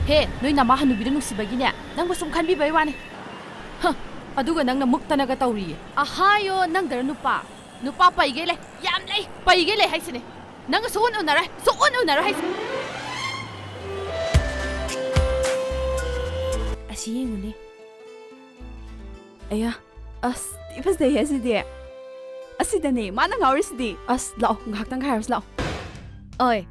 He, noi nama hanubida nungsibagine nang basum khanbi bai wani ha aduga nang na muktana ga tawri ahayo nang dar nupa paigele yam lei paigele haisine nang so unara haisine asi nguni aya ifasdai asidi asidane mana ngawrisidi lao nghaktang khairs lao oi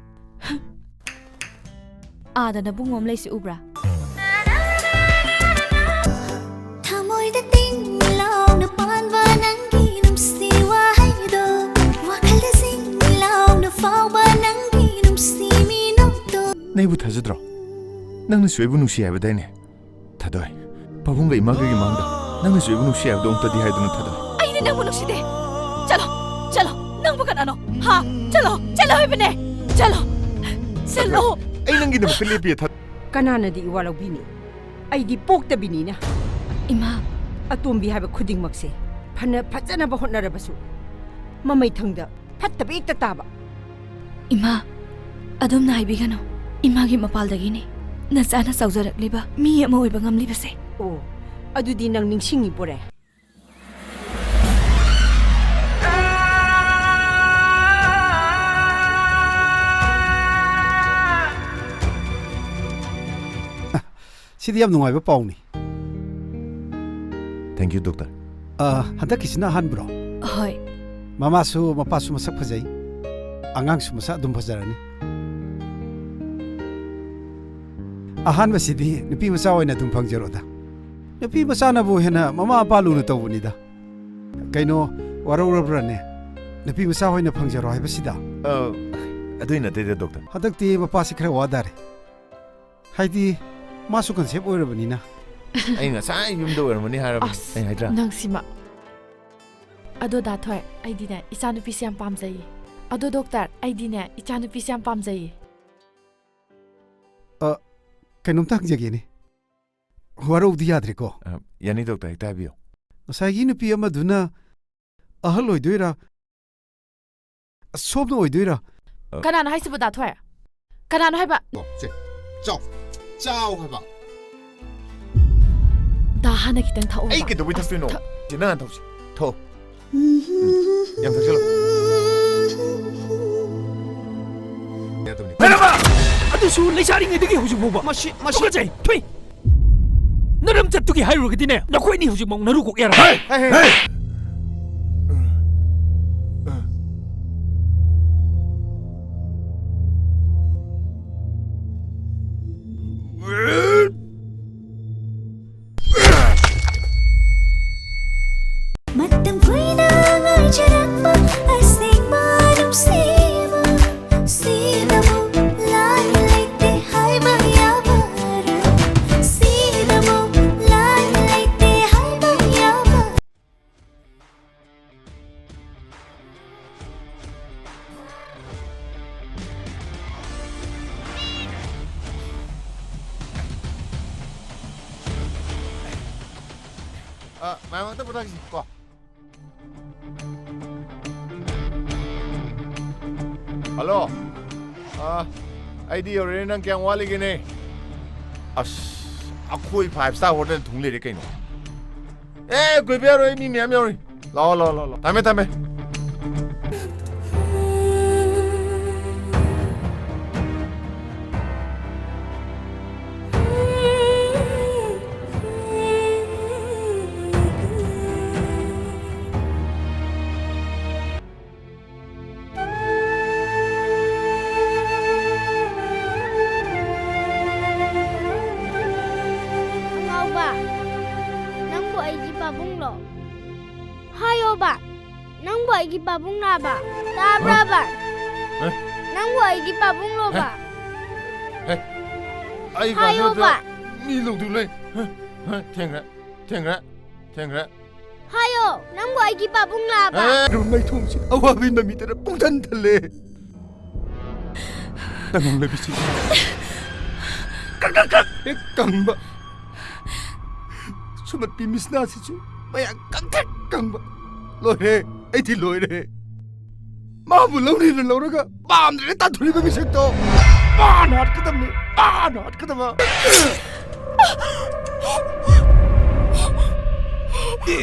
ada na bungom lei si ubra thamoy da ting law na panwa nanggi numsiwa haido wakhal da sing law na fawba nanggi numsimi nokto nei bu thajudro nang na suibu nusi habadaine thadoi pabunga imaga gi mangda nang na suibu nusi habdo ongta di haiduna thadoi aine nang bu nusi de chalo nang bu kan ano ha chalo ibne chalo ai nangi na Philippi that kanana di iwalawbini ai di pokta binina ima atombi haba khuding makse phana phajana ba hotnara basu mamai thangda phatta be ekta taba ima adom na haibigano ima gi mapal dagini na sana sauzarak liba mi ama oiba ngamli base o adudi nang ningsingi pore Sidi yam nungai ba pauni. Thank you doctor. Handa kisina han bro. Hoi. Mama su mapa su masak phajai. Angang su masa dum phajarani. Ahan ba sidi nupi masa oina dum phangjaro da. Nupi masa na bu hena mama apa lu na tawuni da. Kaino warora ne. Nupi masa oina phangjaro hai ba sida. Aduina te doctor. Hadakti mapa si khara wadare. Haidi masu concept oirabani na ai nga sai yum do ermani harabani ai haidra nang sima ado da thoi ai dine isanu pi siam pam jai ado doctor ai dine ichanu pi siam pam jai kainum tak jage ni waro di yadre ko yani doctor ekta biyo sagi nu pi ama duna ahal oidoira sobno oidoira kanana haisibu da thoi kanana haiba Ciao haba. Dahana kitang thao. Ai ke do with no. Jinan thau. Tho. Yam thau chalo. Ya tuni. Merhaba. Adu su leisari ngi digi huju boba. Mashi jai. Thui. Naram chattugi hairu gidi ne. Na khoi ni huju mong naru ko yara. Hey. matam puina ngai charakpa asing manum siva sinamo lai laite hai maya bara sinamo lai laite hai maya bara Memang tu betul sih kok. Halo. ID orang nang kiang wali gini. Aku 5-star hotel thungle re kaino. Gue biar ini miam miam. Lo. Tame. Nang boy gi babung na ba? Ta bra ba? Nang boy gi babung lo ba? Ai Hayo ba? Ni lu tu le. Thiang ra. Hayo, nang boy gi babung la ba? Rung mai thung si. Awa bin ba mi tera pung tan thale. Tangong le bisi. Kak. Kang ba. Sumat pimis na si chu. Maya kang ba. Lôi re, ai thì lôi re. माबु लौनी लौरगा पामद्रे ताथुरिबा मिसेक्तो पान हटकदमनि पान हटकदमा ए